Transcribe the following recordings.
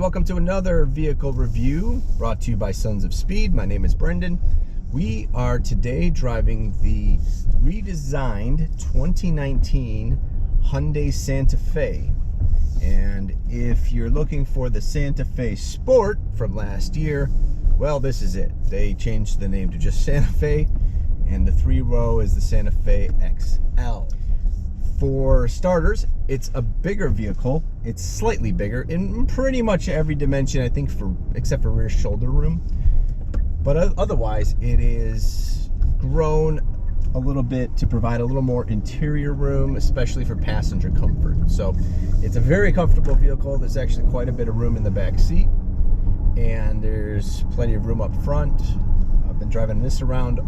welcome to another vehicle review brought to you by Sons of Speed. My name is Brendan. We are today driving the redesigned 2019 Hyundai Santa Fe. And if you're looking for the Santa Fe Sport from last year, well, this is it. They changed the name to just Santa Fe, and the 3-row is the Santa Fe XL. For starters, it's a bigger vehicle. It's slightly bigger in pretty much every dimension, I think, except for rear shoulder room. But otherwise, it is grown a little bit to provide a little more interior room, especially for passenger comfort. So it's a very comfortable vehicle. There's actually quite a bit of room in the back seat, and there's plenty of room up front. I've been driving this around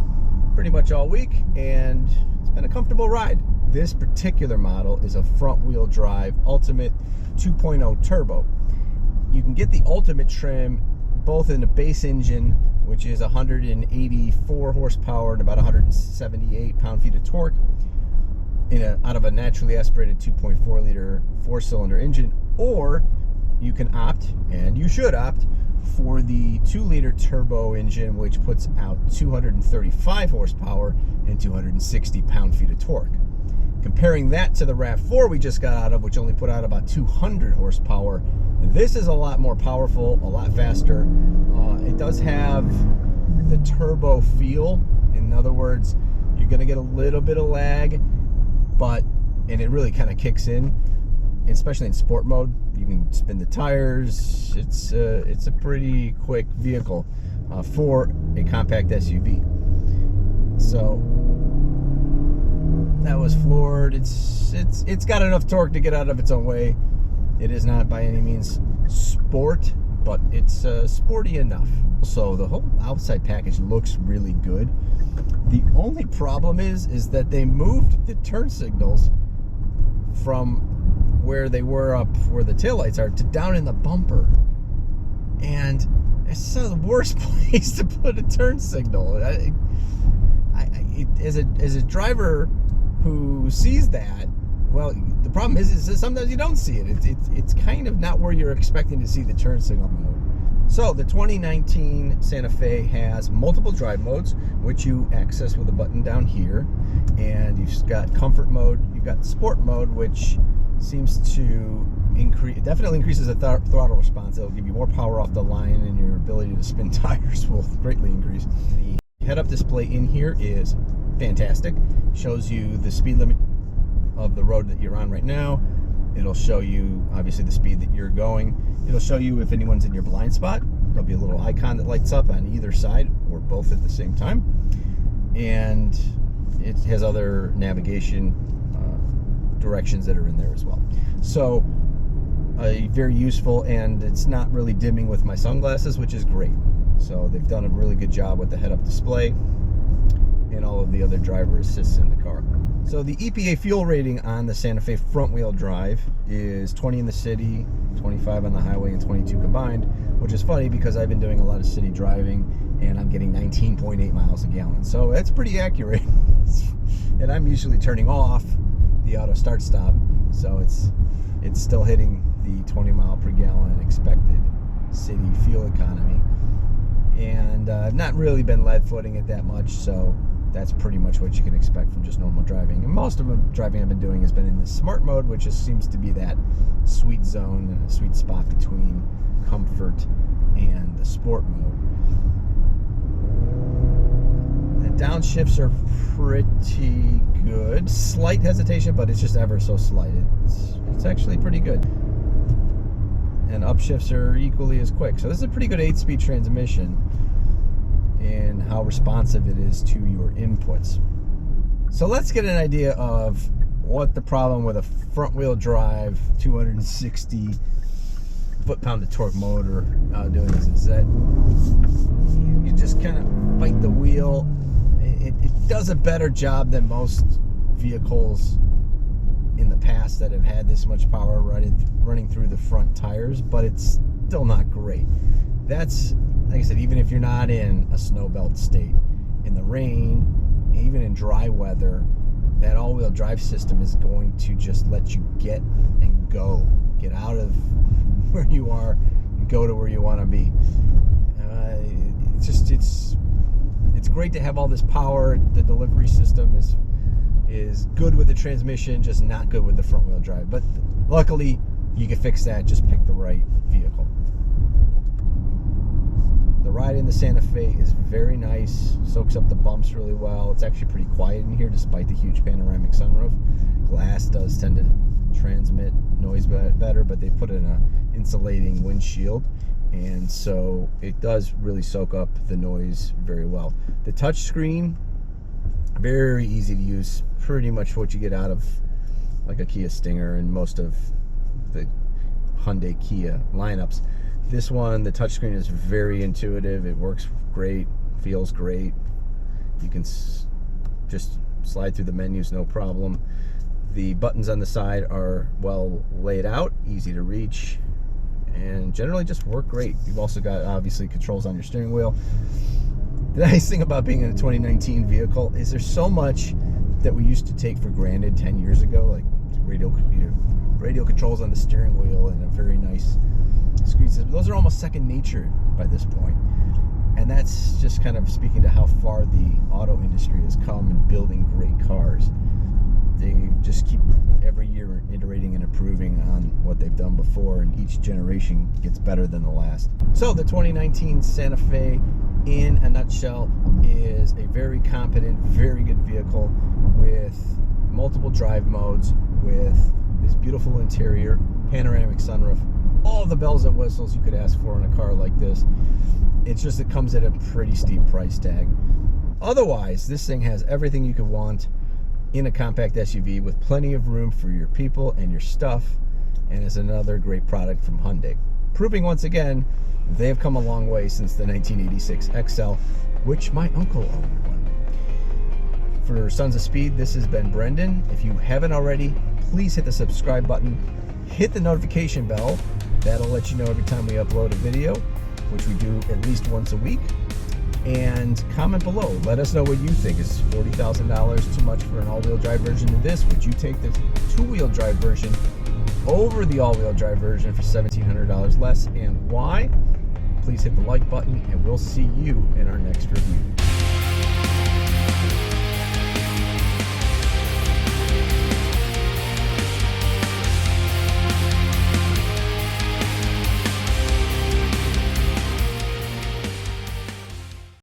pretty much all week, and it's been a comfortable ride. This particular model is a front-wheel drive Ultimate 2.0 turbo. You can get the Ultimate trim both in the base engine, which is 184 horsepower and about 178 pound-feet of torque, out of a naturally aspirated 2.4 liter 4-cylinder engine, or you can opt, and you should opt, for the 2-liter turbo engine, which puts out 235 horsepower and 260 pound-feet of torque. Comparing that to the RAV4 we just got out of, which only put out about 200 horsepower, this is a lot more powerful, a lot faster. It does have the turbo feel. In other words, you're going to get a little bit of lag, and it really kind of kicks in, especially in sport mode. You can spin the tires. It's a pretty quick vehicle for a compact SUV. So that was floored. It's got enough torque to get out of its own way. It is not by any means sport, but it's sporty enough. So the whole outside package looks really good. The only problem is that they moved the turn signals from where they were up where the taillights are to down in the bumper. And it's the worst place to put a turn signal. As a driver who sees that, well, the problem is sometimes you don't see it. It's kind of not where you're expecting to see the turn signal mode. So the 2019 Santa Fe has multiple drive modes, which you access with a button down here, and you've got comfort mode, you've got sport mode, which seems to definitely increases the throttle response. It'll give you more power off the line, and your ability to spin tires will greatly increase. The head-up display in here is fantastic. Shows you the speed limit of the road that you're on right now. It'll show you obviously the speed that you're going. It'll show you if anyone's in your blind spot. There'll be a little icon that lights up on either side or both at the same time. And it has other navigation directions that are in there as well. So very useful, and it's not really dimming with my sunglasses, which is great. So they've done a really good job with the head-up display and all of the other driver assists in the car. So the EPA fuel rating on the Santa Fe front-wheel drive is 20 in the city, 25 on the highway, and 22 combined, which is funny because I've been doing a lot of city driving, and I'm getting 19.8 miles a gallon. So that's pretty accurate. And I'm usually turning off the auto start stop, so it's still hitting the 20 mile per gallon expected city fuel economy. And I've not really been lead footing it that much, so that's pretty much what you can expect from just normal driving. And most of the driving I've been doing has been in the smart mode, which just seems to be that sweet zone and a sweet spot between comfort and the sport mode. The downshifts are pretty good. Slight hesitation, but it's just ever so slight. It's actually pretty good. And upshifts are equally as quick. So this is a pretty good 8-speed transmission in how responsive it is to your inputs. So let's get an idea of what the problem with a front-wheel drive 260 foot-pound of torque motor doing is that you just kind of bite the wheel. It does a better job than most vehicles in the past that have had this much power running through the front tires, but it's still not great. That's, like I said, even if you're not in a snow belt state, in the rain, even in dry weather, that all-wheel drive system is going to just let you get and go. Get out of where you are and go to where you want to be. It's great to have all this power. The delivery system is good with the transmission, just not good with the front wheel drive. But luckily, you can fix that. Just pick the right vehicle. The ride in the Santa Fe is very nice. Soaks up the bumps really well. It's actually pretty quiet in here, despite the huge panoramic sunroof. Glass does tend to transmit noise better, but they put in an insulating windshield, and so it does really soak up the noise very well. The touch screen, very easy to use. Pretty much what you get out of like a Kia Stinger and most of the Hyundai Kia lineups. This one, the touchscreen is very intuitive. It works great, feels great. You can just slide through the menus, no problem. The buttons on the side are well laid out, easy to reach, and generally just work great. You've also got, obviously, controls on your steering wheel. The nice thing about being in a 2019 vehicle is there's so much that we used to take for granted 10 years ago, like radio controls on the steering wheel and a very nice screen system. Those are almost second nature by this point. And that's just kind of speaking to how far the auto industry has come in building great cars. They just keep every year iterating and improving on what they've done before, and each generation gets better than the last. So the 2019 Santa Fe, in a nutshell, is a very competent, very good vehicle with multiple drive modes, with this beautiful interior, panoramic sunroof, all the bells and whistles you could ask for in a car like this. It's just, it comes at a pretty steep price tag. Otherwise, this thing has everything you could want in a compact SUV with plenty of room for your people and your stuff, and is another great product from Hyundai. Proving once again, they have come a long way since the 1986 XL, which my uncle owned one. For Sons of Speed, this has been Brendan. If you haven't already, please hit the subscribe button, hit the notification bell. That'll let you know every time we upload a video, which we do at least once a week. And comment below. Let us know what you think. Is $40,000 too much for an all-wheel drive version of this? Would you take the two-wheel drive version over the all-wheel drive version for $1,700 less, and why? Please hit the like button, and we'll see you in our next review.